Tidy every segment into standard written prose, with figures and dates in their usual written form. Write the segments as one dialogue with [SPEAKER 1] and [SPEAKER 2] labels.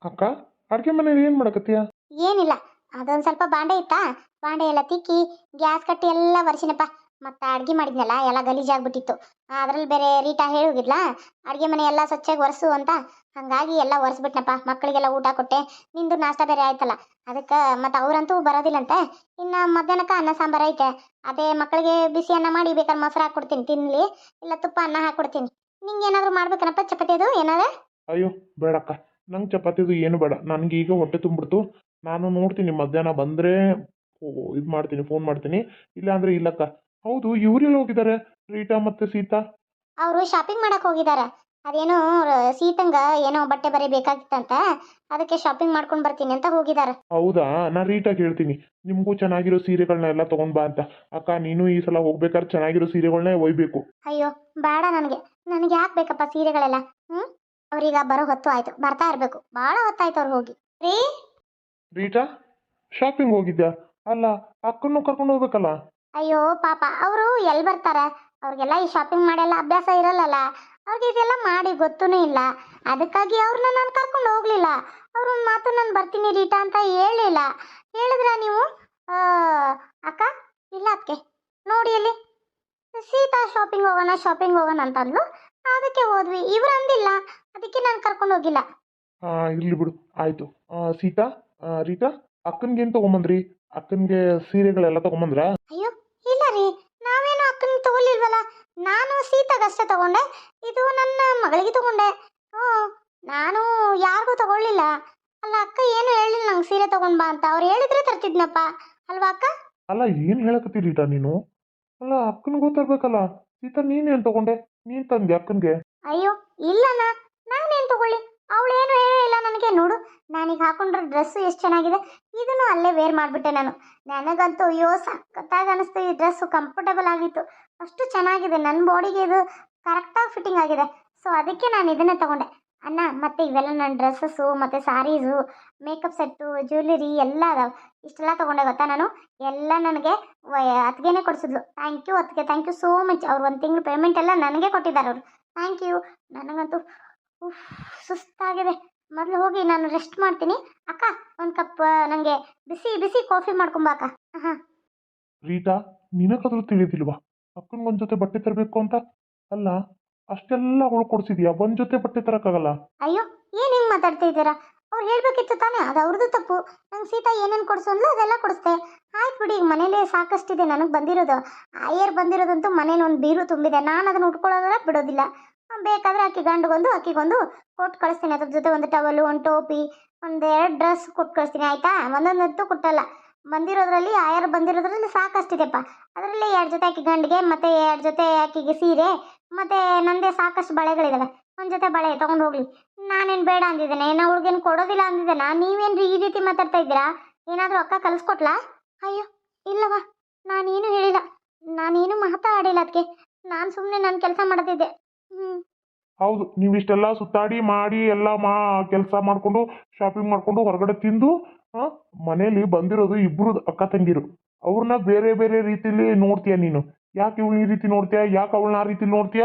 [SPEAKER 1] ಅಕ್ಕ, ಅಡುಗೆ ಮನೇಲಿ ಏನು ಮಾಡಕತ್ತೀಯ?
[SPEAKER 2] ಏನಿಲ್ಲ, ಅದೊಂದು ಸ್ವಲ್ಪ ಬಾಂಡೆ ಇತ್ತಾ, ಬಾಂಡೆ ಎಲ್ಲ ತಿಕ್ಕಿ ಗ್ಯಾಸ್ ಕಟ್ಟಿ ಎಲ್ಲ ಒರೆಸಿನಪ್ಪ. ಮತ್ತೆ ಅಡ್ಗೆ ಮಾಡಿದ್ನಲ್ಲ ಎಲ್ಲ ಗಲೀಜಾಗ್ಬಿಟ್ಟಿತ್ತು. ಅದ್ರಲ್ಲಿ ಬೇರೆ ರೀಟಾ ಹೇಳೋಗಿದ್ಲಾ ಅಡುಗೆ ಮನೆ ಎಲ್ಲ ಸ್ವಚ್ಛಾಗಿ ಒರೆಸು ಅಂತ. ಹಾಗಾಗಿ ಎಲ್ಲ ಒರೆಸ್ಬಿಟ್ನಪ್ಪ. ಮಕ್ಕಳಿಗೆಲ್ಲ ಊಟ ಕೊಟ್ಟೆ. ನಿಂದು ನಾಷ್ಟ ಬೇರೆ ಆಯ್ತಲ್ಲ, ಅದಕ್ಕೆ ಮತ್ತೆ ಅವರಂತೂ ಬರೋದಿಲ್ಲಂತೆ. ಇನ್ನು ಮಧ್ಯಾಹ್ನಕ್ಕೆ ಅನ್ನ ಸಾಂಬಾರು ಐತೆ. ಅದೇ ಮಕ್ಕಳಿಗೆ ಬಿಸಿ ಅನ್ನ ಮಾಡಿ ಬೇಕಾದ್ರೆ ಮೊಸರು ಹಾಕ್ಕೊಡ್ತೀನಿ ತಿನ್ನಲಿ, ಇಲ್ಲ ತುಪ್ಪ ಅನ್ನ ಹಾಕ್ಕೊಡ್ತೀನಿ. ನಿಂಗೆ ಏನಾದರೂ ಮಾಡ್ಬೇಕನಪ್ಪ ಚಪಾತಿ ಅದು ಏನಾದ್ರೆ?
[SPEAKER 1] ಅಯ್ಯೋ ಬೇಡಕ್ಕ, ನಂಗೆ ಚಪಾತಿದು ಏನು ಬೇಡ. ನನಗೆ ಈಗ ಹೊಟ್ಟೆ ತುಂಬಿಡ್ತು. ನಾನು ನೋಡ್ತೀನಿ ಮಧ್ಯಾಹ್ನ ಬಂದರೆ ಇದು ಮಾಡ್ತೀನಿ, ಫೋನ್ ಮಾಡ್ತೀನಿ. ಇಲ್ಲ ಅಂದರೆ ಇಲ್ಲಕ್ಕ. ಹೌದು, ಇವರೆಲ್ಲ ಹೋಗಿದ್ದಾರೆ, ರೀಟಾ ಮತ್ತು ಸೀತಾ?
[SPEAKER 2] ಅವರು ಶಾಪಿಂಗ್ ಮಾಡಕ್ ಹೋಗಿದಾರ. ಅದೇನೋ ಸೀತಂಗ ಏನೋ ಬಟ್ಟೆ ಬರೀ ಬೇಕಾಗಿತ್ತಂತ, ಅದಕ್ಕೆ ಶಾಪಿಂಗ್ ಮಾಡ್ಕೊಂಡು ಬರ್ತೀನಿ ಅಂತ ಹೋಗಿದಾರ.
[SPEAKER 1] ಹೌದಾ, ನಾನು ರೀಟಾಗಿ ಹೇಳ್ತೀನಿ ನಿಮಗೂ ಚೆನ್ನಾಗಿರೋ ಸೀರೆಗಳನ್ನ ಎಲ್ಲ ತೊಗೊಂಡು ಬಾ ಅಂತ. ಅಕ್ಕ, ನೀನು ಈ ಸಲ ಹೋಗ್ಬೇಕಾದ್ರೆ ಚೆನ್ನಾಗಿರೋ ಸೀರೆಗಳನ್ನೇ ಒಯ್ಬೇಕು.
[SPEAKER 2] ಅಯ್ಯೋ ಬೇಡ, ನನಗೆ ನನಗೆ ಯಾಕೆ ಬೇಕಪ್ಪ ಸೀರೆಗಳೆಲ್ಲ? ಅವ್ರೀಗ ಬರೋ ಹೊತ್ತು ಆಯ್ತು, ಬರ್ತಾ ಇರಬೇಕು. ಭಾಳ ಹೊತ್ತಾಯ್ತು ಅವ್ರು ಹೋಗಿ. ರೀ
[SPEAKER 1] ರೀಟಾ, ಶಾಪಿಂಗ್ ಹೋಗಿದ್ಯಾ? ಅಲ್ಲ, ಅಕ್ಕನ್ನು ಕರ್ಕೊಂಡು ಹೋಗ್ಬೇಕಲ್ಲ.
[SPEAKER 2] ಅಯ್ಯೋ ಪಾಪ, ಅವರು ಎಲ್ಲಿ ಬರ್ತಾರ? ಅವ್ರಿಗೆಲ್ಲ ಈ ಶಾಪಿಂಗ್ ಮಾಡೆಲ್ಲ ಅಭ್ಯಾಸ ಇರಲ್ಲಲ್ಲ. ಅವ್ರಿಗೆ ಇದೆಲ್ಲ ಮಾಡಿ ಗೊತ್ತೂ ಇಲ್ಲ. ಅದಕ್ಕಾಗಿ ಅವ್ರನ್ನ ನಾನು ಕರ್ಕೊಂಡು ಹೋಗ್ಲಿಲ್ಲ. ಅವ್ರ ಒಂದು ಮಾತು ನಾನು ಬರ್ತೀನಿ ರೀಟಾ ಅಂತ ಹೇಳಿಲ್ಲ. ಹೇಳಿದ್ರ ನೀವು? ಆ, ಅಕ್ಕ ಇಲ್ಲ ಅದಕ್ಕೆ ನೋಡಿ ಅಲ್ಲಿ ಸೀತಾ ಶಾಪಿಂಗ್ ಹೋಗೋಣ ಅಂತ ಅಂದ್ಲು. ಅದಕ್ಕೆ ಹೋದ್ವಿ. ಇವ್ರು ಅಂದಿಲ್ಲ, ಅದಕ್ಕೆ ನಾನು ಕರ್ಕೊಂಡು ಹೋಗಿಲ್ಲ.
[SPEAKER 1] ಇರ್ಲಿ ಬಿಡು, ಆಯಿತು. ಸೀತಾ, ರೀಟಾ, ಅಕ್ಕನಿಗೇನು ತೊಗೊಂಬಂದ್ರಿ? ಅಕ್ಕನಿಗೆ ಸೀರೆಗಳೆಲ್ಲ ತೊಗೊಂಬಂದ್ರಾ?
[SPEAKER 2] ಅಯ್ಯೋ ಇಲ್ಲ ರೀ, ನಾವೇನು ಅಕ್ಕನ ತಗೊಲಿಲ್ವಲ್ಲ. ನಾನು ಸೀತಾಗಷ್ಟೇ ತಗೊಂಡೆ. ಇದು ನನ್ನ ಮಗಳಿಗೆ ತಗೊಂಡೆ. ಹ್ಞೂ, ನಾನು ಯಾರಿಗೂ ತಗೊಳ್ಳಿಲ್ಲ. ಅಲ್ಲ ಅಕ್ಕ ಏನು ಹೇಳಿಲ್ಲ ನಂಗೆ ಸೀರೆ ತಗೊಂಡ್ ಬಾ ಅಂತ. ಅವ್ರು ಹೇಳಿದ್ರೆ ತರ್ತಿದ್ನಪ್ಪ, ಅಲ್ವಾ ಅಕ್ಕ?
[SPEAKER 1] ಅಲ್ಲ, ಏನು ಹೇಳಕತ್ತಿ ರೀಟಾ ನೀನು? ಅಲ್ಲ, ಅಕ್ಕನಿಗೆ ಗೊತ್ತಿರ್ಬೇಕಲ್ಲ. ಸೀತಾ, ನೀನೇನು ತೊಗೊಂಡೆ? ನೀನು ತಂದೆ ಅಕ್ಕನಿಗೆ?
[SPEAKER 2] ಅಯ್ಯೋ ಇಲ್ಲಣ್ಣ, ನಾನೇನು ತಗೊಳ್ಳಿ. ಅವಳೇನು ಹೇಳಿಲ್ಲ ನನಗೆ. ನೋಡು, ನಾನೀಗ ಹಾಕೊಂಡ್ರೆ ಡ್ರೆಸ್ಸು ಎಷ್ಟು ಚೆನ್ನಾಗಿದೆ. ಇದನ್ನು ಅಲ್ಲೇ ವೇರ್ ಮಾಡಿಬಿಟ್ಟೆ ನಾನು. ನನಗಂತೂ ಅಯ್ಯೋ ಸಖತ್ತಾಗಿ ಅನಿಸ್ತು. ಈ ಡ್ರೆಸ್ಸು ಕಂಫರ್ಟಬಲ್ ಆಗಿತ್ತು, ಅಷ್ಟು ಚೆನ್ನಾಗಿದೆ. ನನ್ನ ಬಾಡಿಗೆ ಇದು ಕರೆಕ್ಟಾಗಿ ಫಿಟ್ಟಿಂಗ್ ಆಗಿದೆ. ಸೊ ಅದಕ್ಕೆ ನಾನು ಇದನ್ನೇ ತಗೊಂಡೆ ಅಣ್ಣ. ಮತ್ತೆ ಇವೆಲ್ಲ ನನ್ನ ಡ್ರೆಸ್ಸಸ್ಸು ಮತ್ತು ಸ್ಯಾರೀಸು, ಮೇಕಪ್ ಸೆಟ್ಟು, ಜ್ಯುವೆಲರಿ ಎಲ್ಲ ಅದಾವೆ. ಇಷ್ಟೆಲ್ಲ ತೊಗೊಂಡೆ ಗೊತ್ತಾ ನಾನು. ಎಲ್ಲ ನನಗೆ ಅತ್ತಿಗೆನೇ ಕೊಡಿಸಿದ್ಲು. ಥ್ಯಾಂಕ್ ಯು ಅತ್ತಿಗೆ, ಥ್ಯಾಂಕ್ ಯು ಸೋ ಮಚ್. ಅವ್ರು ಒಂದು ತಿಂಗಳು ಪೇಮೆಂಟ್ ಎಲ್ಲ ನನಗೆ ಕೊಟ್ಟಿದ್ದಾರೆ ಅವರು. Thank you. ನನಗಂತೂ ಉಫ್ ಸುಸ್ತಾಗಿದೆ. ಮೊದಲು ಹೋಗಿ ನಾನು ರೆಸ್ಟ್ ಮಾಡ್ತೀನಿ. ಅಕ್ಕ ಒಂದು ಕಪ್ ನನಗೆ ಬಿಸಿ ಬಿಸಿ ಕಾಫಿ ಮಾಡ್ಕೊಂಬ ಅಕ್ಕ. ಹಾಂ
[SPEAKER 1] ರೀಟಾ, ನಿನಗಾದ್ರೂ ತಿಳಿದಿಲ್ವಾ ಅಕ್ಕನಿಗೊಂದು ಜೊತೆ ಬಟ್ಟೆ ತರಬೇಕು ಅಂತ? ಅಲ್ಲ, ಅಷ್ಟೆಲ್ಲ ಅವಳು ಕೊಡ್ಸಿದ್ಯಾ, ಒಂದು ಜೊತೆ ಬಟ್ಟೆ ತರಕ್ಕಾಗಲ್ಲ?
[SPEAKER 2] ಅಯ್ಯೋ ಏನು ಹಿಂಗೆ ಮಾತಾಡ್ತಾ ಇದ್ದೀರಾ? ಅವ್ರು ಹೇಳಬೇಕಿತ್ತು ತಾನೇ, ಅದು ಅವ್ರದ್ದು ತಪ್ಪು. ನಂಗೆ ಸೀತಾ ಏನೇನು ಕೊಡಿಸು ಅಂದ್ಲು ಅದೆಲ್ಲ ಕೊಡಿಸ್ದೆ. ಆಯ್ತು ಬಿಡಿ, ಈಗ ಮನೇಲಿ ಸಾಕಷ್ಟಿದೆ ನನಗೆ ಬಂದಿರೋದು. ಆಯರ್ ಬಂದಿರೋದಂತೂ ಮನೇಲಿ ಒಂದು ಬೀರು ತುಂಬಿದೆ. ನಾನು ಅದನ್ನು ಉಟ್ಕೊಳ್ಳೋದ್ರೆ ಬಿಡೋದಿಲ್ಲ. ಬೇಕಾದರೆ ಆಕೆ ಗಂಡಿಗೊಂದು ಆಕೆಗೊಂದು ಕೊಟ್ಟು ಕಳಿಸ್ತೀನಿ. ಅದ್ರ ಜೊತೆ ಒಂದು ಟವಲು, ಒಂದು ಟೋಪಿ, ಒಂದೆರಡು ಡ್ರೆಸ್ ಕೊಟ್ಟು ಕಳಿಸ್ತೀನಿ ಆಯಿತಾ? ಒಂದೊಂದಂತೂ ಕೊಟ್ಟಲ್ಲ. ಬಂದಿರೋದ್ರಲ್ಲಿ ಆಯರ್ ಬಂದಿರೋದ್ರಲ್ಲಿ ಸಾಕಷ್ಟಿದೆಪ್ಪ. ಅದರಲ್ಲಿ 2 ಜೊತೆ ಆಕೆ ಗಂಡಿಗೆ, ಮತ್ತು 2 ಜೊತೆ ಆಕೆಗೆ ಸೀರೆ, ಮತ್ತು ನನ್ನದೇ ಸಾಕಷ್ಟು ಬಳೆಗಳಿದ್ದಾವೆ. ಒಂದು ಜೊತೆ ಬಳೆ ತೊಗೊಂಡು ಹೋಗಲಿ. ನಾನೇನು ಬೇಡ ಅಂದಿದ್ದೇನೆ? ನಾನು ಅವ್ಳಿಗೇನು ಕೊಡೋದಿಲ್ಲ ಅಂದಿದ್ದೇನಾ? ನೀವೇನು ಈ ರೀತಿ ಮಾತಾಡ್ತಾ ಇದ್ದೀರಾ? ಏನಾದರೂ ಅಕ್ಕ ಕಲಿಸ್ಕೊಟ್ಲಾ? ಅಯ್ಯೋ ಇಲ್ಲವಾ, ನಾನೇನು ಹೇಳಿಲ್ಲ, ನಾನೇನು ಮಾತಾಡಿಲ್ಲ ಅದಕ್ಕೆ. ನಾನು ಸುಮ್ಮನೆ ನನ್ನ ಕೆಲಸ ಮಾಡ್ತಿದ್ದೆ.
[SPEAKER 1] ಹೌದು, ನೀವಿಷ್ಟೆಲ್ಲ ಸುತ್ತಾಡಿ ಮಾಡಿ ಎಲ್ಲ ಕೆಲಸ ಮಾಡಿಕೊಂಡು ಶಾಪಿಂಗ್ ಮಾಡಿಕೊಂಡು ಹೊರಗಡೆ ತಿಂದು ಮನೇಲಿ ಬಂದಿರೋದು ಇಬ್ಬರು ಅಕ್ಕ ತಂಗಿರು. ಅವ್ರನ್ನ ಬೇರೆ ಬೇರೆ ರೀತಿಲಿ ನೋಡ್ತೀಯ ನೀನು. ಯಾಕೆ ಇವಳು ಈ ರೀತಿ ನೋಡ್ತೀಯ? ಯಾಕೆ ಅವಳನ್ನ ಆ ರೀತಿ ನೋಡ್ತೀಯ?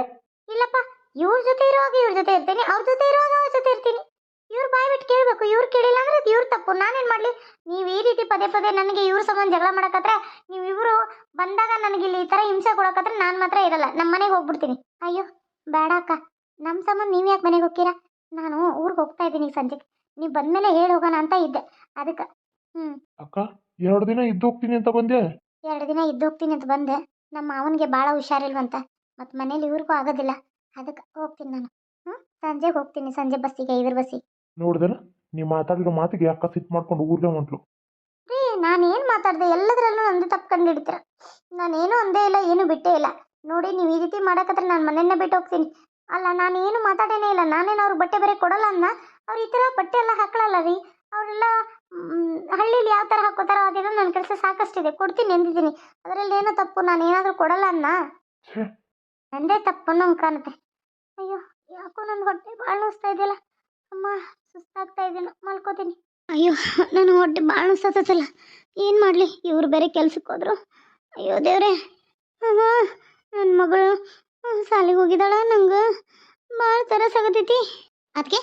[SPEAKER 2] ಇಲ್ಲಪ್ಪ, ಇವ್ರ ಜೊತೆ ಇರುವಾಗ ಇವ್ರ ಜೊತೆ ಇರ್ತೀನಿ, ಅವ್ರ ಜೊತೆ ಇರುವಾಗ ಅವ್ರ ಜೊತೆ ಇರ್ತೀನಿ. ಇವ್ರು ಬಾಯ್ ಬಿಟ್ಟು ಕೇಳಬೇಕು. ಇವ್ರು ಕೇಳಿಲ್ಲ ಅಂದ್ರೆ ಅದು ಇವ್ರ ತಪ್ಪು. ನಾನೇನು ಮಾಡಲಿ? ನೀವು ಈ ರೀತಿ ಪದೇ ಪದೇ ನನಗೆ ಇವ್ರ ಸಂಬಂಧ ಜಗಳ ಮಾಡಕತ್ರೆ, ನೀವಿಬ್ಬರು ಬಂದಾಗ ನನಗೆ ಇಲ್ಲಿ ಈ ಥರ ಹಿಂಸೆ ಕೊಡಕತ್ರೆ ನಾನು ಮಾತ್ರ ಇರಲ್ಲ, ನಮ್ಮ ಮನೆಗೆ ಹೋಗ್ಬಿಡ್ತೀನಿ. ಅಯ್ಯೋ ಬೇಡ ಅಕ್ಕ, ನಮ್ಮ ಸಂಬಂಧ ನೀವು ಯಾಕೆ ಮನೆಗೆ ಹೋಗ್ತೀರಾ? ನಾನು ಊರಿಗೆ ಹೋಗ್ತಾ ಇದ್ದೀನಿ ಸಂಜೆಗೆ. ನೀವು ಬಂದಮೇಲೆ ಹೇಳಿ ಹೋಗೋಣ ಅಂತ ಇದ್ದೆ, ಅದಕ್ಕೆ.
[SPEAKER 1] ಅಕ್ಕ, 2 ದಿನ ಇದ್ದು ಹೋಗ್ತೀನಿ ಅಂತ ಬಂದೆ.
[SPEAKER 2] 2 ದಿನ ಇದ್ದು ಹೋಗ್ತೀನಿ ಅಂತ ಬಂದೆ. ನಮ್ಮ ಮಾವನಿಗೆ ಭಾಳ ಹುಷಾರಿಲ್ವಂತ, ಮತ್ತು ಮನೇಲಿ ಇವ್ರಿಗೂ ಆಗೋದಿಲ್ಲ. ಅದಕ್ಕೆ ಹೋಗ್ತೀನಿ ನಾನು. ಸಂಜೆಗೆ ಹೋಗ್ತೀನಿ, ಸಂಜೆ ಬಸ್ಸಿಗೆ, ಇದ್ರ ಬಸ್ಸಿಗೆ.
[SPEAKER 1] ನೋಡ್ದಲ್ಲ, ನೀವು ಮಾತಾಡಿರೋ ಮಾತಿಗೆ ಅಕ್ಕ ಸಿಟ್ಟು ಮಾಡ್ಕೊಂಡು ಊರ್ಗೆ ಹೊಂಟ್ಲು.
[SPEAKER 2] ರೀ ನಾನೇನು ಮಾತಾಡಿದೆ? ಎಲ್ಲದರಲ್ಲೂ ನಂದು ತಪ್ಪು ಕಂಡು ಹಿಡಿತೀರ. ನಾನೇನು ಅಂದೇ ಇಲ್ಲ, ಏನು ಬಿಟ್ಟೇ ಇಲ್ಲ. ನೋಡಿ, ನೀವು ಈ ರೀತಿ ಮಾಡೋಕತ್ರ ನಾನು ಮನೆಯನ್ನೇ ಬಿಟ್ಟು ಹೋಗ್ತೀನಿ. ಅಲ್ಲ, ನಾನು ಏನು ಮಾತಾಡೇನೇ ಇಲ್ಲ. ನಾನೇನು ಅವ್ರಿಗೆ ಬಟ್ಟೆ ಬೇರೆ ಕೊಡಲ್ಲ ಅನ್ನ. ಅವ್ರು ಈ ಥರ ಬಟ್ಟೆ ಎಲ್ಲ ಹಾಕೊಳ್ಳಲ್ಲ ರೀ. ಅವರೆಲ್ಲ ಹಳ್ಳಿಲಿ ಯಾವ ಥರ ಹಾಕೋತಾರೋ ಅದೇನೋ ನನ್ನ ಕೆಲಸ ಸಾಕಷ್ಟಿದೆ, ಕೊಡ್ತೀನಿ ಎಂದಿದ್ದೀನಿ. ಅದರಲ್ಲಿ ಏನೋ ತಪ್ಪು? ನಾನು ಏನಾದರೂ ಕೊಡಲ್ಲ ಅನ್ನ. ನಂದೇ ತಪ್ಪು ಅನ್ನೋ ಕಾಣುತ್ತೆ. ಅಯ್ಯೋ ಯಾಕೋ ನನ್ನ ಹೊಟ್ಟೆ ಭಾಳ ನೋಸ್ತಾ ಇದೆಯಲ್ಲ. ಅಮ್ಮ ಸುಸ್ತಾಗ್ತಾ ಇದ್ದೀನೋ, ಮಲ್ಕೋತೀನಿ. ಅಯ್ಯೋ ನನ್ನ ಹೊಟ್ಟೆ ಭಾಳ ನೋಸ್ತತಲ್ಲ, ಏನು ಮಾಡಲಿ? ಇವ್ರು ಬೇರೆ ಕೆಲ್ಸಕ್ಕೆ ಹೋದ್ರು. ಅಯ್ಯೋ ದೇವ್ರೆ, ನನ್ನ ಮಗಳು ಶಾಲೆಗೆ ಹೋಗಿದ್ದಾಳ. ನಂಗೆ ಭಾಳ ತರಸಾಗತೈತಿ. ಅದಕ್ಕೆ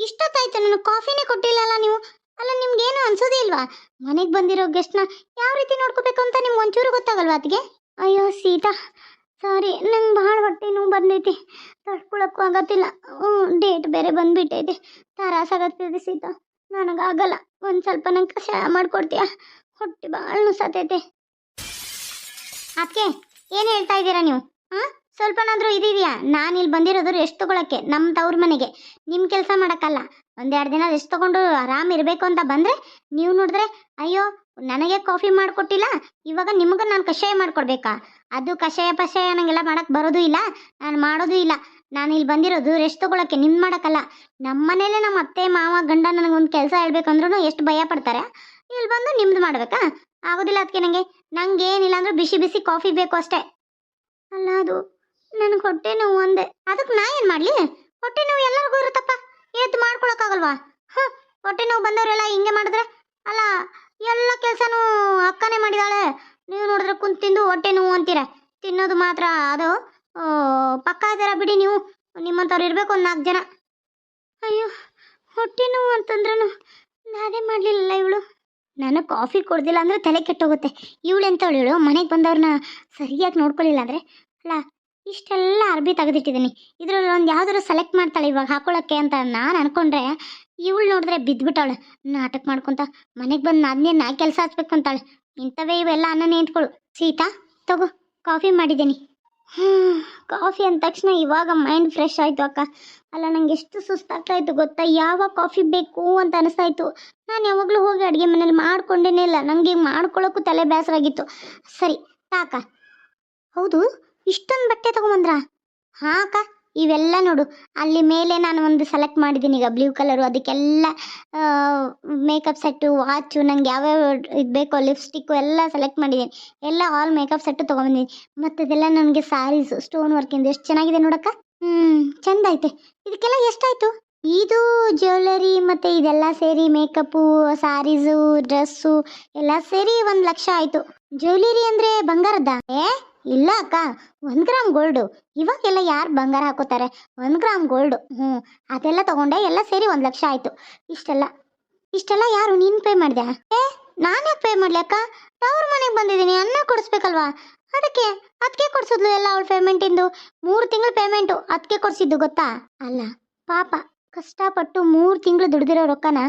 [SPEAKER 2] ಇಷ್ಟೊತ್ತಾಯ್ತು ನನಗೆ ಕಾಫಿನೇ ಕೊಟ್ಟಿಲ್ಲಲ್ಲ ನೀವು. ಅಲ್ಲ ನಿಮ್ಗೇನು ಅನ್ಸೋದೇ ಇಲ್ವಾ? ಮನೆಗೆ ಬಂದಿರೋ ಗೆಸ್ಟ್ನ ಯಾವ ರೀತಿ ನೋಡ್ಕೋಬೇಕು ಅಂತ ನಿಮ್ಗೆ ಒಂಚೂರು ಗೊತ್ತಾಗಲ್ವಾ ಅದಕ್ಕೆ? ಅಯ್ಯೋ ಸೀತಾ, ಸಾರಿ, ನಂಗೆ ಭಾಳ ಹೊಟ್ಟೆ ನೋವು ಬಂದೈತಿ, ತಡ್ಕೊಳಕ್ಕೂ ಆಗತ್ತಿಲ್ಲ. ಡೇಟ್ ಬೇರೆ ಬಂದ್ಬಿಟ್ಟೈತೆ, ತ್ರಾಸಾಗತ್ತಿದೆ ಸೀತಾ, ನನಗಾಗಲ್ಲ. ಒಂದು ಸ್ವಲ್ಪ ನಂಗೆ ಕಷಾಯ ಮಾಡಿಕೊಡ್ತೀಯಾ? ಹೊಟ್ಟೆ ಭಾಳ ನುಸತೈತೆ. ಅದಕ್ಕೆ ಏನು ಹೇಳ್ತಾ ಇದ್ದೀರಾ ನೀವು? ಹಾಂ, ಸ್ವಲ್ಪನಾದರೂ ಇದೆಯಾ? ನಾನು ಇಲ್ಲಿ ಬಂದಿರೋದು ರೆಸ್ಟ್ ತೊಗೊಳಕ್ಕೆ, ನಮ್ಮ ತವ್ರ ಮನೆಗೆ, ನಿಮ್ಮ ಕೆಲಸ ಮಾಡೋಕ್ಕಲ್ಲ. ಒಂದೆರಡು ದಿನ ರೆಸ್ಟ್ ತೊಗೊಂಡು ಆರಾಮ್ ಇರಬೇಕು ಅಂತ ಬಂದರೆ ನೀವು ನೋಡಿದ್ರೆ, ಅಯ್ಯೋ ನನಗೆ ಕಾಫಿ ಮಾಡಿಕೊಟ್ಟಿಲ್ಲ, ಇವಾಗ ನಿಮಗೆ ನಾನು ಕಷಾಯ ಮಾಡಿಕೊಡ್ಬೇಕಾ? ಅದು ಕಷಾಯ ಪಷಾಯ ನನಗೆಲ್ಲ ಮಾಡೋಕ್ಕೆ ಬರೋದು ಇಲ್ಲ, ನಾನು ಮಾಡೋದು ಇಲ್ಲ. ನಾನು ಇಲ್ಲಿ ಬಂದಿರೋದು ರೆಸ್ಟ್ ತೊಗೊಳಕ್ಕೆ, ನಿಮ್ದು ಮಾಡೋಕ್ಕಲ್ಲ. ನಮ್ಮ ಮನೇಲೆ ನಮ್ಮ ಅತ್ತೆ ಮಾವ ಗಂಡ ನನಗೊಂದು ಕೆಲಸ ಹೇಳ್ಬೇಕಂದ್ರೂ ಎಷ್ಟು ಭಯ ಪಡ್ತಾರೆ. ಇಲ್ಲಿ ಬಂದು ನಿಮ್ದು ಮಾಡಬೇಕಾ? ಆಗೋದಿಲ್ಲ. ಅದಕ್ಕೆ ನಂಗೆ ಏನಿಲ್ಲ ಅಂದರೂ ಬಿಸಿ ಬಿಸಿ ಕಾಫಿ ಬೇಕು ಅಷ್ಟೇ. ಅಲ್ಲ, ಅದು ನನಗೆ ಹೊಟ್ಟೆ ನೋವು ಒಂದೇ. ಅದಕ್ಕೆ ನಾ ಏನು ಮಾಡಲಿ? ಹೊಟ್ಟೆ ನೋವು ಎಲ್ಲರಿಗೂ ಇರುತ್ತಪ್ಪ, ಎದ್ದು ಮಾಡ್ಕೊಳಕ್ಕಾಗಲ್ವಾ? ಹಾಂ, ಹೊಟ್ಟೆ ನೋವು ಬಂದವರೆಲ್ಲ ಹಿಂಗೆ ಮಾಡಿದ್ರೆ ಅಲ್ಲ, ಎಲ್ಲ ಕೆಲಸನೂ ಅಕ್ಕನೇ ಮಾಡಿದಾಳೆ. ನೀವು ನೋಡಿದ್ರೆ ಕುಂತು ತಿಂದು ಹೊಟ್ಟೆ ನೋವು ಅಂತೀರ. ತಿನ್ನೋದು ಮಾತ್ರ ಅದು ಪಕ್ಕ ಇದ್ದೀರ ಬಿಡಿ ನೀವು. ನಿಮ್ಮಂಥವ್ರು ಇರಬೇಕು ಒಂದು 4 ಜನ. ಅಯ್ಯೋ, ಹೊಟ್ಟೆ ನೋವು ಅಂತಂದ್ರೂ ಅದೇ ಮಾಡಲಿಲ್ಲ ಇವಳು. ನಾನು ಕಾಫಿ ಕೊಡ್ದಿಲ್ಲ ಅಂದರೆ ತಲೆ ಕೆಟ್ಟೋಗುತ್ತೆ. ಇವಳು ಎಂಥವಳು ಇವಳು? ಮನೆಗೆ ಬಂದವ್ರನ್ನ ಸರಿಯಾಗಿ ನೋಡ್ಕೊಳ್ಳಿಲ್ಲ ಅಂದರೆ. ಅಲ್ಲ, ಇಷ್ಟೆಲ್ಲ ಅರ್ಬಿ ತೆಗೆದಿಟ್ಟಿದ್ದೀನಿ, ಇದರಲ್ಲಿ ಒಂದು ಯಾವ್ದಾದ್ರು ಸೆಲೆಕ್ಟ್ ಮಾಡ್ತಾಳೆ ಇವಾಗ ಹಾಕೊಳ್ಳೋಕ್ಕೆ ಅಂತ ನಾನು ಅನ್ಕೊಂಡ್ರೆ, ಇವಳು ನೋಡಿದ್ರೆ ಬಿದ್ದುಬಿಟ್ಟವಳೆ ನಾಟಕ ಮಾಡ್ಕೊತ. ಮನೆಗೆ ಬಂದು ನಾ ಕೆಲಸ ಹಚ್ಬೇಕು ಅಂತಾಳೆ. ಇಂಥವೇ ಇವೆಲ್ಲ ಅನ್ನನೇ ಇಟ್ಕೊಳ್ಳು. ಸೀತಾ, ತಗೋ ಕಾಫಿ ಮಾಡಿದ್ದೀನಿ. ಕಾಫಿ ಅಂದ ತಕ್ಷಣ ಇವಾಗ ಮೈಂಡ್ ಫ್ರೆಶ್ ಆಯಿತು ಅಕ್ಕ. ಅಲ್ಲ, ನಂಗೆ ಎಷ್ಟು ಸುಸ್ತಾಗ್ತಾಯಿತ್ತು ಗೊತ್ತಾ? ಯಾವಾಗ ಕಾಫಿ ಬೇಕು ಅಂತ ಅನಿಸ್ತಾಯಿತ್ತು. ನಾನು ಯಾವಾಗಲೂ ಹೋಗಿ ಅಡುಗೆ ಮನೇಲಿ ಮಾಡ್ಕೊಂಡೇನೇ ಇಲ್ಲ, ನನಗೆ ಮಾಡ್ಕೊಳ್ಳೋಕ್ಕೂ ತಲೆ ಬೇಸರಾಗಿತ್ತು. ಸರಿ ತಾಕ. ಹೌದು, ಇಷ್ಟೊಂದು ಬಟ್ಟೆ ತೊಗೊಂಬಂದ್ರಾ? ಹಾಂ ಅಕ್ಕ, ಇವೆಲ್ಲ ನೋಡು, ಅಲ್ಲಿ ಮೇಲೆ ನಾನು ಒಂದು ಸೆಲೆಕ್ಟ್ ಮಾಡಿದ್ದೀನಿ ಈಗ, ಬ್ಲೂ ಕಲರು. ಅದಕ್ಕೆಲ್ಲ ಮೇಕಪ್ ಸೆಟ್ಟು, ವಾಚು, ನಂಗೆ ಯಾವ್ಯಾವ ಇದು ಬೇಕೋ ಲಿಪ್ಸ್ಟಿಕ್ಕು ಎಲ್ಲ ಸೆಲೆಕ್ಟ್ ಮಾಡಿದ್ದೀನಿ. ಎಲ್ಲ ಆಲ್ ಮೇಕಪ್ ಸೆಟ್ಟು ತೊಗೊಂಬಂದಿದ್ದೀನಿ. ಮತ್ತು ಅದೆಲ್ಲ ನನಗೆ ಸ್ಯಾರೀಸು ಸ್ಟೋನ್ ವರ್ಕಿಂದು ಎಷ್ಟು ಚೆನ್ನಾಗಿದೆ ನೋಡಕ್ಕ. ಚೆಂದ ಐತೆ. ಇದಕ್ಕೆಲ್ಲ ಎಷ್ಟಾಯಿತು? ಇದು ಜ್ಯುವೆಲರಿ ಮತ್ತು ಇದೆಲ್ಲ ಸೇರಿ ಮೇಕಪ್ಪು, ಸ್ಯಾರೀಸು, ಡ್ರೆಸ್ಸು ಎಲ್ಲ ಸೇರಿ 1,00,000 ಆಯಿತು. ಜ್ಯುವೆಲರಿ ಅಂದರೆ ಬಂಗಾರದ್ದ? ಇಲ್ಲ ಅಕ್ಕ, 1 ಗ್ರಾಮ್ ಗೋಲ್ಡು. ಇವಾಗೆಲ್ಲ ಯಾರು ಬಂಗಾರ ಹಾಕೋತಾರೆ? 1 ಗ್ರಾಮ್ ಗೋಲ್ಡು. ಅದೆಲ್ಲ ತಗೊಂಡೆ, ಎಲ್ಲ ಸೇರಿ 1,00,000 ಆಯಿತು. ಇಷ್ಟೆಲ್ಲ ಯಾರು ನೀನು ಪೇ ಮಾಡಿದೆ? ನಾನು ಯಾಕೆ ಪೇ ಮಾಡಲಿ ಅಕ್ಕ? ತವ್ರ ಮನೆಗೆ ಬಂದಿದ್ದೀನಿ, ಅನ್ನ ಕೊಡಿಸ್ಬೇಕಲ್ವಾ? ಅದಕ್ಕೆ ಕೊಡಿಸಿದ್ಲು ಎಲ್ಲ ಅವಳು ಪೇಮೆಂಟಿಂದು. 3 ತಿಂಗಳು ಪೇಮೆಂಟು ಅದಕ್ಕೆ ಕೊಡಿಸಿದ್ದು ಗೊತ್ತಾ? ಅಲ್ಲ ಪಾಪ, ಕಷ್ಟಪಟ್ಟು 3 ತಿಂಗಳು ದುಡ್ದಿರೋ ರೊಕ್ಕನ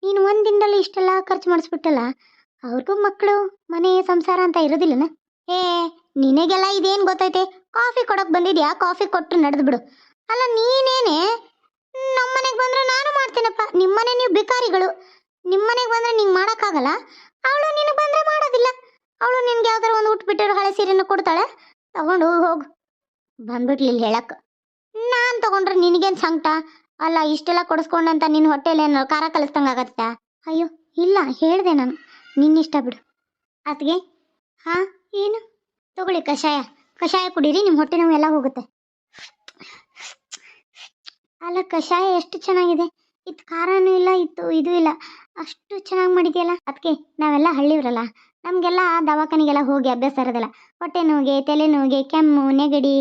[SPEAKER 2] ನೀನು 1 ದಿನದಲ್ಲಿ ಇಷ್ಟೆಲ್ಲ ಖರ್ಚು ಮಾಡಿಸ್ಬಿಟ್ಟಲ್ಲ. ಅವ್ರಿಗೂ ಮಕ್ಕಳು, ಮನೆ, ಸಂಸಾರ ಅಂತ ಇರೋದಿಲ್ಲನ? ನಿನಗೆಲ್ಲ ಇದೇನು ಗೊತ್ತೈತೆ? ಕಾಫಿ ಕೊಡೋಕೆ ಬಂದಿದ್ಯಾ, ಕಾಫಿ ಕೊಟ್ಟು ನಡೆದು ಬಿಡು. ಅಲ್ಲ, ನೀನೇನೆ ನಮ್ಮ ಮನೆಗೆ ಬಂದರೆ ನಾನು ಮಾಡ್ತೀನಪ್ಪ. ನಿಮ್ಮನೆ ನೀವು ಬಿಕಾರಿಗಳು, ನಿಮ್ಮನೆಗೆ ಬಂದರೆ ನಿಂಗೆ ಮಾಡೋಕ್ಕಾಗಲ್ಲ. ಅವಳು ನಿನಗೆ ಬಂದರೆ ಮಾಡೋದಿಲ್ಲ. ಅವಳು ನಿನ್ಗೆ ಯಾವ್ದಾರು ಒಂದು ಉಟ್ಬಿಟ್ಟಿರೋ ಹಳೆ ಸೀರೆನ ಕೊಡ್ತಾಳೆ, ತಗೊಂಡು ಹೋಗು. ಬಂದ್ಬಿಟ್ಲಿ ಇಲ್ಲಿ ಹೇಳಕ್ಕೆ. ನಾನು ತಗೊಂಡ್ರೆ ನಿನಗೇನು ಸಂಕಟ? ಅಲ್ಲ, ಇಷ್ಟೆಲ್ಲ ಕೊಡಿಸ್ಕೊಂಡಂತ ನಿನ್ನ ಹೊಟ್ಟೆಲೇನು ಖಾರ ಕಲಿಸ್ದಂಗೆ ಆಗತ್ತಾ? ಅಯ್ಯೋ ಇಲ್ಲ, ಹೇಳಿದೆ ನಾನು, ನಿನ್ನಿಷ್ಟ ಬಿಡು. ಅದಕ್ಕೆ ಹಾಂ, ಏನು ತಗೊಳ್ಳಿ, ಕಷಾಯ ಕುಡೀರಿ, ನಿಮ್ಮ ಹೊಟ್ಟೆ ನೋವು ಎಲ್ಲ ಹೋಗುತ್ತೆ. ಅಲ್ಲ, ಕಷಾಯ ಎಷ್ಟು ಚೆನ್ನಾಗಿದೆ. ಇದು ಖಾರನೂ ಇಲ್ಲ, ಇದು ಇಲ್ಲ, ಅಷ್ಟು ಚೆನ್ನಾಗಿ ಮಾಡಿದೆಯಲ್ಲ. ಅದಕ್ಕೆ ನಾವೆಲ್ಲ ಹಳ್ಳಿವ್ರಲ್ಲ, ನಮಗೆಲ್ಲ ದವಾಖಾನೆಗೆಲ್ಲ ಹೋಗಿ ಅಭ್ಯಾಸ ಇರೋದಿಲ್ಲ. ಹೊಟ್ಟೆ ನೋವಿಗೆ, ತಲೆನೋವಿಗೆ, ಕೆಮ್ಮು, ನೆಗಡಿ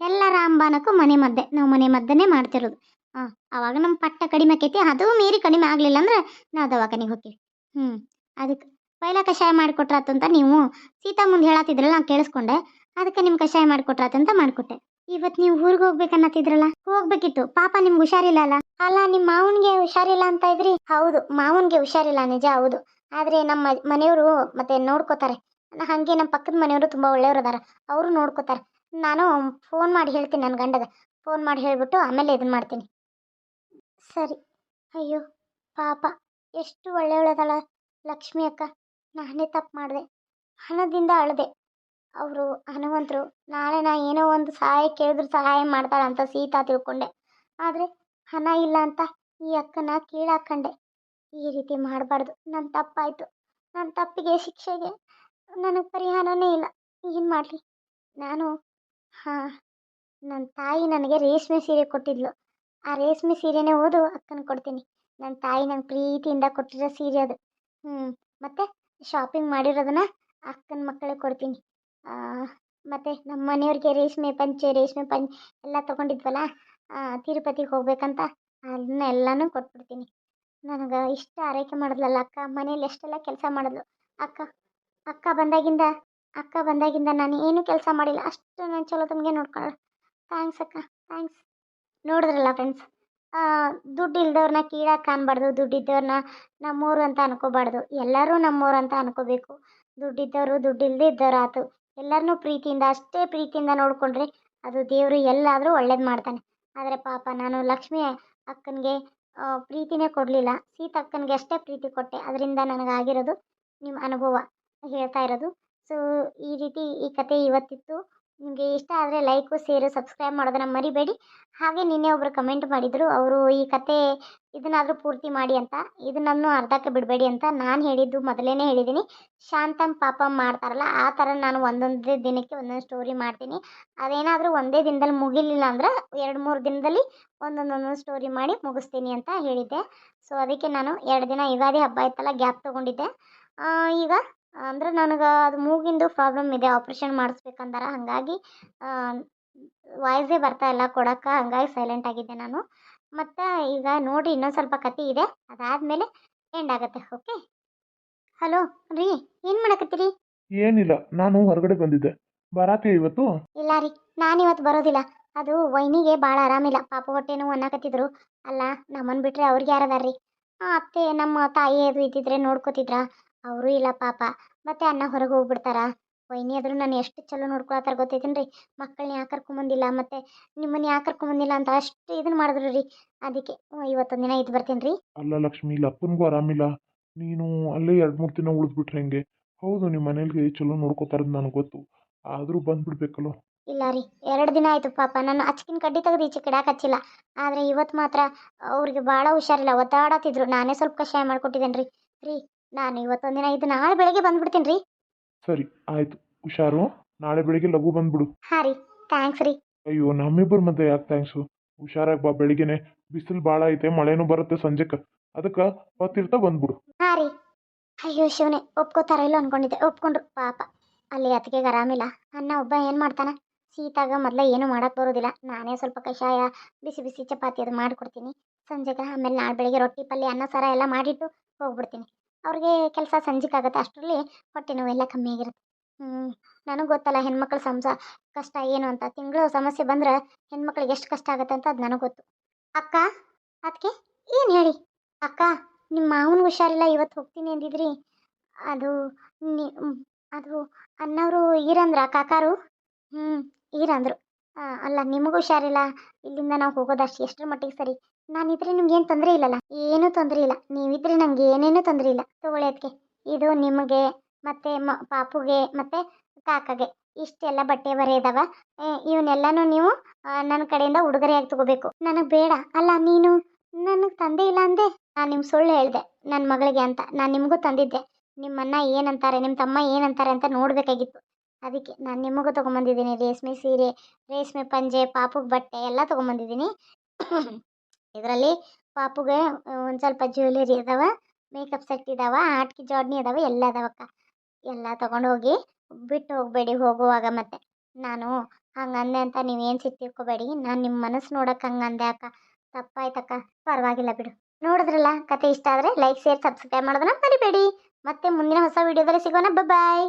[SPEAKER 2] ಎಲ್ಲ ರಾಮಬಾಣಕ್ಕೂ ನಾವು ಮನೆ ಮದ್ದನ್ನೇ ಮಾಡ್ತಿರೋದು. ಆವಾಗ ನಮ್ಮ ಪಟ್ಟ ಕಡಿಮೆ ಆಕೈತಿ. ಅದು ಮೀರಿ ಕಡಿಮೆ ಆಗಲಿಲ್ಲ ಅಂದ್ರೆ ನಾವು ದವಾಖಾನೆಗೆ ಹೋಗ್ತೀವಿ. ಅದಕ್ಕೆ ಪೈಲ ಕಷಾಯ ಮಾಡಿಕೊಟ್ರಾತು ಅಂತ ನೀವು ಸೀತಾ ಮುಂದೆ ಹೇಳತ್ತಿದ್ರಲ್ಲ, ನಾನು ಕೇಳಿಸ್ಕೊಂಡೆ. ಅದಕ್ಕೆ ನಿಮ್ಮ ಕಷಾಯ ಮಾಡಿಕೊಟ್ರಾತಂತ ಮಾಡಿಕೊಟ್ಟೆ. ಇವತ್ತು ನೀವು ಊರಿಗೆ ಹೋಗ್ಬೇಕನ್ನತ್ತಿದ್ರಲ್ಲ, ಹೋಗ್ಬೇಕಿತ್ತು. ಪಾಪ ನಿಮ್ಗೆ ಹುಷಾರಿಲ್ಲ ಅಲ್ಲ? ಅಲ್ಲ, ನಿಮ್ಮ ಮಾವನಿಗೆ ಹುಷಾರಿಲ್ಲ ಅಂತ ಇದ್ರಿ. ಹೌದು, ಮಾವನಿಗೆ ಹುಷಾರಿಲ್ಲ, ನಿಜ ಹೌದು. ಆದರೆ ನಮ್ಮ ಮನೆಯವರು ಮತ್ತೆ ನೋಡ್ಕೋತಾರೆ. ಹಾಗೆ ನಮ್ಮ ಪಕ್ಕದ ಮನೆಯವರು ತುಂಬ ಒಳ್ಳೆಯವರು ಅದಾರ, ಅವರು ನೋಡ್ಕೋತಾರೆ. ನಾನು ಫೋನ್ ಮಾಡಿ ಹೇಳ್ತೀನಿ, ನನ್ನ ಗಂಡಗೆ ಫೋನ್ ಮಾಡಿ ಹೇಳಿಬಿಟ್ಟು ಆಮೇಲೆ ಇದನ್ನು ಮಾಡ್ತೀನಿ. ಸರಿ. ಅಯ್ಯೋ ಪಾಪ, ಎಷ್ಟು ಒಳ್ಳೆಯವಳದಾಳ ಲಕ್ಷ್ಮಿ ಅಕ್ಕ. ನಾನೇ ತಪ್ಪು ಮಾಡಿದೆ, ಹಣದಿಂದ ಅಳದೆ. ಅವರು ಹನುವಂತರು, ನಾಳೆ ನಾ ಏನೋ ಒಂದು ಸಹಾಯ ಕೇಳಿದ್ರು ಸಹಾಯ ಮಾಡ್ತಾಳಂತ ಸೀತಾ ತಿಳ್ಕೊಂಡೆ. ಆದರೆ ಹಣ ಇಲ್ಲ ಅಂತ ಈ ಅಕ್ಕನ ಕೀಳಾಕೊಂಡೆ. ಈ ರೀತಿ ಮಾಡಬಾರ್ದು, ನನ್ನ ತಪ್ಪಾಯಿತು. ನನ್ನ ತಪ್ಪಿಗೆ ಶಿಕ್ಷೆಗೆ ನನಗೆ ಪರಿಹಾರನೇ ಇಲ್ಲ. ಏನು ಮಾಡಲಿ ನಾನು? ನನ್ನ ತಾಯಿ ನನಗೆ ರೇಷ್ಮೆ ಸೀರೆ ಕೊಟ್ಟಿದ್ಲು. ಆ ರೇಷ್ಮೆ ಸೀರೆನೇ ಓದು ಅಕ್ಕನ ಕೊಡ್ತೀನಿ. ನನ್ನ ತಾಯಿ ನಂಗೆ ಪ್ರೀತಿಯಿಂದ ಕೊಟ್ಟಿರೋ ಸೀರೆ ಅದು. ಮತ್ತು ಶಾಪಿಂಗ್ ಮಾಡಿರೋದನ್ನ ಅಕ್ಕನ ಮಕ್ಕಳಿಗೆ ಕೊಡ್ತೀನಿ. ಮತ್ತು ನಮ್ಮ ಮನೆಯವ್ರಿಗೆ ರೇಷ್ಮೆ ಪಂಚೆ ಎಲ್ಲ ತೊಗೊಂಡಿದ್ವಲ್ಲ, ತಿರುಪತಿಗೆ ಹೋಗ್ಬೇಕಂತ ಅದನ್ನೆಲ್ಲನೂ ಕೊಟ್ಬಿಡ್ತೀನಿ. ನನಗೆ ಇಷ್ಟ ಆರೈಕೆ ಮಾಡಿದ್ಲಲ್ಲ ಅಕ್ಕ, ಮನೇಲಿ ಎಷ್ಟೆಲ್ಲ ಕೆಲಸ ಮಾಡಿದ್ಲು ಅಕ್ಕ. ಅಕ್ಕ ಬಂದಾಗಿಂದ ಅಕ್ಕ ಬಂದಾಗಿಂದ ನಾನು ಏನೂ ಕೆಲಸ ಮಾಡಿಲ್ಲ, ಅಷ್ಟು ನಾನು ಚಲೋ ತಮಗೆ ನೋಡ್ಕೊಳ್ಳೋಳು. ಥ್ಯಾಂಕ್ಸ್ ಅಕ್ಕ, ಥ್ಯಾಂಕ್ಸ್. ನೋಡಿದ್ರಲ್ಲ ಫ್ರೆಂಡ್ಸ್, ದುಡ್ಡು ಇಲ್ದವ್ರನ್ನ ಕೀಳಾಗಿ ಕಾಣಬಾರ್ದು, ದುಡ್ಡಿದ್ದವ್ರನ್ನ ನಮ್ಮೋರು ಅಂತ ಅನ್ಕೋಬಾರ್ದು, ಎಲ್ಲರೂ ನಮ್ಮೋರು ಅಂತ ಅನ್ಕೋಬೇಕು. ದುಡ್ಡಿದ್ದವರು ದುಡ್ಡಿಲ್ಲದೆ ಇದ್ದವ್ರು ಆತು, ಎಲ್ಲರನ್ನೂ ಪ್ರೀತಿಯಿಂದ ಅಷ್ಟೇ ಪ್ರೀತಿಯಿಂದ ನೋಡಿಕೊಂಡ್ರೆ ಅದು ದೇವರು ಎಲ್ಲಾದರೂ ಒಳ್ಳೇದು ಮಾಡ್ತಾನೆ. ಆದರೆ ಪಾಪ ನಾನು ಲಕ್ಷ್ಮಿ ಅಕ್ಕನಿಗೆ ಪ್ರೀತಿನೇ ಕೊಡಲಿಲ್ಲ, ಸೀತಕ್ಕನಿಗೆ ಅಷ್ಟೇ ಪ್ರೀತಿ ಕೊಟ್ಟೆ. ಅದರಿಂದ ನನಗಾಗಿರೋದು ನಿಮ್ಮ ಅನುಭವ ಹೇಳ್ತಾ ಇರೋದು. ಸೊ ಈ ರೀತಿ ಈ ಕತೆ ಇವತ್ತಿತ್ತು. ನಿಮಗೆ ಇಷ್ಟ ಆದರೆ ಲೈಕು ಶೇರು ಸಬ್ಸ್ಕ್ರೈಬ್ ಮಾಡೋದನ್ನು ಮರಿಬೇಡಿ. ಹಾಗೆ ನಿನ್ನೆ ಒಬ್ಬರು ಕಮೆಂಟ್ ಮಾಡಿದರು, ಅವರು ಈ ಕತೆ ಇದನ್ನಾದರೂ ಪೂರ್ತಿ ಮಾಡಿ ಅಂತ. ಇದನ್ನನ್ನು ಅರ್ಧಕ್ಕೆ ಬಿಡಬೇಡಿ ಅಂತ ನಾನು ಹೇಳಿದ್ದು ಮೊದಲೇ ಹೇಳಿದ್ದೀನಿ. ಶಾಂತಮ್ ಪಾಪಮ್ ಮಾಡ್ತಾರಲ್ಲ ಆ ಥರ ನಾನು ಒಂದೊಂದೇ ದಿನಕ್ಕೆ ಒಂದೊಂದು ಸ್ಟೋರಿ ಮಾಡ್ತೀನಿ. ಅದೇನಾದರೂ ಒಂದೇ ದಿನದಲ್ಲಿ ಮುಗಿಲಿಲ್ಲ ಅಂದ್ರೆ 2-3 ದಿನದಲ್ಲಿ ಒಂದೊಂದೊಂದೊಂದು ಸ್ಟೋರಿ ಮಾಡಿ ಮುಗಿಸ್ತೀನಿ ಅಂತ ಹೇಳಿದ್ದೆ. ಸೊ ಅದಕ್ಕೆ ನಾನು 2 ದಿನ ಯುಗಾದಿ ಹಬ್ಬ ಇತ್ತಲ್ಲ ಗ್ಯಾಪ್ ತೊಗೊಂಡಿದ್ದೆ. ಈಗ ಅಂದ್ರೆ ನನಗೆ ಅದು ಮೂಗಿಂದು ಪ್ರಾಬ್ಲಮ್ ಇದೆ, ಆಪ್ರೇಷನ್ ಮಾಡಿಸ್ಬೇಕಂದಾರ. ಹಾಗಾಗಿ ವಾಯ್ಸೇ ಬರ್ತಾ ಇಲ್ಲ ಕೊಡೋಕ್ಕೆ, ಹಂಗಾಗಿ ಸೈಲೆಂಟ್ ಆಗಿದ್ದೆ ನಾನು. ಮತ್ತು ಈಗ ನೋಡಿ ಇನ್ನೊಂದು ಸ್ವಲ್ಪ ಕತೆ ಇದೆ, ಅದಾದಮೇಲೆ ಎಂಡ್ ಆಗುತ್ತೆ. ಓಕೆ. ಹಲೋ ರೀ, ಏನು ಮಾಡಕತ್ತೀರಿ?
[SPEAKER 1] ಏನಿಲ್ಲ, ನಾನು ಹೊರಗಡೆ ಬಂದಿದ್ದೆ. ಬರಾತಿ ಇವತ್ತು?
[SPEAKER 2] ಇಲ್ಲ ರೀ, ನಾನಿವತ್ತು ಬರೋದಿಲ್ಲ. ಅದು ವೈನಿಗೆ ಭಾಳ ಆರಾಮಿಲ್ಲ, ಪಾಪ ಹೊಟ್ಟೆ ನೋವು ಅನ್ನಕತ್ತಿದ್ರು. ಅಲ್ಲ, ನಮ್ಮನ್ನು ಬಿಟ್ಟರೆ ಅವ್ರಿಗೆ ಯಾರದಾರ್ರಿ? ಅತ್ತೆ ನಮ್ಮ ತಾಯಿ ಅದು ಇದ್ದಿದ್ರೆ ನೋಡ್ಕೋತಿದ್ರ, ಅವರು ಇಲ್ಲ ಪಾಪ. ಮತ್ತೆ ಅಣ್ಣ ಹೊರಗೆ ಹೋಗ್ಬಿಡ್ತಾರ. ವೈನಿ ಆದರೂ ನಾನು ಎಷ್ಟು ಚಲೋ ನೋಡ್ಕೊಳತ್ತಾರ ಗೊತ್ತೈತೇನು ರೀ. ಮಕ್ಕಳನ್ನ ಯಾಕೆ ಕರ್ಕೊಂಬಂದಿಲ್ಲ, ಮತ್ತು ನಿಮ್ಮನ್ನು ಯಾಕೆ ಕರ್ಕೊಂಬಂದಿಲ್ಲ ಅಂತ ಅಷ್ಟು ಇದನ್ನು ಮಾಡಿದ್ರು ರೀ. ಅದಕ್ಕೆ ಇವತ್ತೊಂದು ದಿನ ಇದ್ದು ಬರ್ತೀನಿ ರೀ.
[SPEAKER 1] ಅಲ್ಲ ಲಕ್ಷ್ಮಿ, ಲಪ್ಪನಿಗೂ ಆರಾಮಿಲ್ಲ, ನೀನು ಅಲ್ಲೇ 2-3 ದಿನ ಉಳಿದ್ಬಿಟ್ರೆ ಹೆಂಗೆ? ಹೌದು, ನಿಮ್ಮ ಮನೇಲಿ ಚಲೋ ನೋಡ್ಕೋತಾರದು ನನಗೆ ಗೊತ್ತು, ಆದರೂ ಬಂದ್ಬಿಡ್ಬೇಕಲ್ಲೋ.
[SPEAKER 2] ಇಲ್ಲ ರೀ, 2 ದಿನ ಆಯಿತು ಪಾಪ. ನಾನು ಅಚ್ಕಿನ ಕಡ್ಡಿ ತೆಗೆದು ಈಚೆ ಕಿಡಾಕ್ ಹಚ್ಚಿಲ್ಲ. ಆದರೆ ಇವತ್ತು ಮಾತ್ರ ಅವ್ರಿಗೆ ಭಾಳ ಹುಷಾರಿಲ್ಲ, ಒದ್ದಾಡತ್ತಿದ್ರು. ನಾನೇ ಸ್ವಲ್ಪ ಕಷಾಯ ಮಾಡಿಕೊಟ್ಟಿದ್ದೇನೆ ರೀ. ರೀ, ನಾನು ಇವತ್ತೊಂದು ದಿನ ಇದ್ದು ನಾಳೆ ಬೆಳಗ್ಗೆ ಬಂದ್ಬಿಡ್ತೀನಿ ರೀ.
[SPEAKER 1] ಸರಿ ಆಯಿತು, ಹುಷಾರು. ನಾಳೆ ಬೆಳಿಗ್ಗೆ ಲಘು ಬಂದ್ಬಿಡು.
[SPEAKER 2] ಹಾಂ ರೀ, ಥ್ಯಾಂಕ್ಸ್ ರೀ.
[SPEAKER 1] ಅಯ್ಯೋ, ನಮ್ಮಿಬ್ಬರ ಮಧ್ಯೆ ಯಾಕೆ ಥ್ಯಾಂಕ್ಸು? ಹುಷಾರಾಗಿ ಬಾ. ಬೆಳಿಗ್ಗೆನೆ ಬಿಸಿಲು ಭಾಳ ಐತೆ, ಮಳೆನೂ ಬರುತ್ತೆ ಸಂಜೆಕ್ಕೆ, ಅದಕ್ಕೆ ಹೊತ್ತಿರ್ತಾ ಬಂದ್ಬಿಡು.
[SPEAKER 2] ಹಾಂ ರೀ. ಅಯ್ಯೋ ಶಿವನೇ, ಒಪ್ಕೋತಾರ ಇಲ್ಲ ಅಂದ್ಕೊಂಡಿದ್ದೆ, ಒಪ್ಕೊಂಡ್ರು ಪಾಪ. ಅಲ್ಲಿ ಅತ್ತಿಗೆಗೆ ಆರಾಮಿಲ್ಲ. ಅಣ್ಣ ಒಬ್ಬ ಏನು ಮಾಡ್ತಾನೆ? ಶೀತಾಗ ಮೊದಲ ಏನೂ ಮಾಡೋಕ್ಕೆ ಬರೋದಿಲ್ಲ. ನಾನೇ ಸ್ವಲ್ಪ ಕಷಾಯ, ಬಿಸಿ ಬಿಸಿ ಚಪಾತಿ ಅದು ಮಾಡಿಕೊಡ್ತೀನಿ ಸಂಜೆಗೆ. ಆಮೇಲೆ ನಾಳೆ ಬೆಳಿಗ್ಗೆ ರೊಟ್ಟಿ ಪಲ್ಯ ಅನ್ನ ಸಾರ ಎಲ್ಲ ಮಾಡಿಟ್ಟು ಹೋಗ್ಬಿಡ್ತೀನಿ. ಅವ್ರಿಗೆ ಕೆಲಸ ಸಂಜೆಗಾಗುತ್ತೆ, ಅಷ್ಟರಲ್ಲಿ ಹೊಟ್ಟೆ ನೋವೆಲ್ಲ ಕಮ್ಮಿ ಆಗಿರುತ್ತೆ. ನನಗೆ ಗೊತ್ತಲ್ಲ ಹೆಣ್ಮಕ್ಳ ಕಷ್ಟ ಏನು ಅಂತ. ತಿಂಗಳು ಸಮಸ್ಯೆ ಬಂದ್ರೆ ಹೆಣ್ಮಕ್ಳಿಗೆ ಎಷ್ಟು ಕಷ್ಟ ಆಗುತ್ತೆ ಅಂತ ಅದು ನನಗೆ ಗೊತ್ತು. ಅಕ್ಕ, ಅದಕ್ಕೆ ಏನು ಹೇಳಿ? ಅಕ್ಕ, ನಿಮ್ಮ ಮಾವನಿಗೆ ಹುಷಾರಿಲ್ಲ, ಇವತ್ತು ಹೋಗ್ತೀನಿ ಅಂದಿದ್ರಿ. ಅದು ನಿ ಅದು ಅನ್ನವರು ಈರಂದ್ರ ಕಾಕಾರು? ಈರಂದರು. ಅಲ್ಲ, ನಿಮಗೂ ಹುಷಾರಿಲ್ಲ, ಇಲ್ಲಿಂದ ನಾವು ಹೋಗೋದಷ್ಟು ಎಷ್ಟರ ಮಟ್ಟಿಗೆ ಸರಿ? ನಾನಿದ್ರೆ ನಿಮ್ಗೇನು ತೊಂದರೆ ಇಲ್ಲಲ್ಲ? ಏನೂ ತೊಂದರೆ ಇಲ್ಲ, ನೀವಿದ್ರೆ ನನಗೆ ಏನೇನೂ ತೊಂದರೆ ಇಲ್ಲ. ತಗೊಳ್ಳಿ ಅದಕ್ಕೆ, ಇದು ನಿಮಗೆ ಮತ್ತು ಪಾಪುಗೆ ಮತ್ತು ಕಾಕಾಗೆ ಇಷ್ಟೆಲ್ಲ ಬಟ್ಟೆ ಬರೆ ಇದಾವ. ಇವನ್ನೆಲ್ಲನೂ ನೀವು ನನ್ನ ಕಡೆಯಿಂದ ಉಡುಗೊರೆಯಾಗಿ ತಗೋಬೇಕು. ನನಗೆ ಬೇಡ. ಅಲ್ಲ, ನೀನು ನನಗೆ ತಂದೆ ಇಲ್ಲ ಅಂದೆ. ನಾನು ನಿಮ್ಮ ಸುಳ್ಳು ಹೇಳಿದೆ ನನ್ನ ಮಗಳಿಗೆ ಅಂತ. ನಾನು ನಿಮಗೂ ತಂದಿದ್ದೆ. ನಿಮ್ಮನ್ನ ಏನಂತಾರೆ, ನಿಮ್ಮ ತಮ್ಮ ಏನಂತಾರೆ ಅಂತ ನೋಡಬೇಕಾಗಿತ್ತು. ಅದಕ್ಕೆ ನಾನು ನಿಮಗೂ ತೊಗೊಂಬಂದಿದ್ದೀನಿ ರೇಷ್ಮೆ ಸೀರೆ, ರೇಷ್ಮೆ ಪಂಜೆ, ಪಾಪುಗೆ ಬಟ್ಟೆ ಎಲ್ಲ ತೊಗೊಂಬಂದಿದ್ದೀನಿ. ಇದರಲ್ಲಿ ಪಾಪುಗೆ ಒಂದು ಸ್ವಲ್ಪ ಜ್ಯುವೆಲರಿ ಇದಾವ, ಮೇಕಪ್ ಸೆಟ್ ಇದಾವ, ಆಟ್ಕಿ ಜೋಡ್ನಿ ಇದಾವೆ, ಎಲ್ಲ ಅದಾವಕ್ಕ. ಎಲ್ಲ ತೊಗೊಂಡು ಹೋಗಿ ಬಿಟ್ಟು ಹೋಗಬೇಡಿ ಹೋಗುವಾಗ. ಮತ್ತೆ ನಾನು ಹಂಗಂದೆ ಅಂತ ನೀವೇನು ಸಿಟ್ಟು ತಿಳ್ಕೊಬೇಡಿ. ನಾನು ನಿಮ್ಮ ಮನಸ್ಸು ನೋಡೋಕೆ ಹಂಗಂದೆ ಅಕ್ಕ, ತಪ್ಪಾಯ್ತಕ್ಕ. ಪರವಾಗಿಲ್ಲ ಬಿಡು. ನೋಡಿದ್ರಲ್ಲ, ಕತೆ ಇಷ್ಟ ಆದರೆ ಲೈಕ್ ಶೇರ್ ಸಬ್ಸ್ಕ್ರೈಬ್ ಮಾಡೋದನ್ನ ಮರಿಬೇಡಿ. ಮತ್ತೆ ಮುಂದಿನ ಹೊಸ ವಿಡಿಯೋದಲ್ಲಿ ಸಿಗೋಣ. ಬಾಯ್.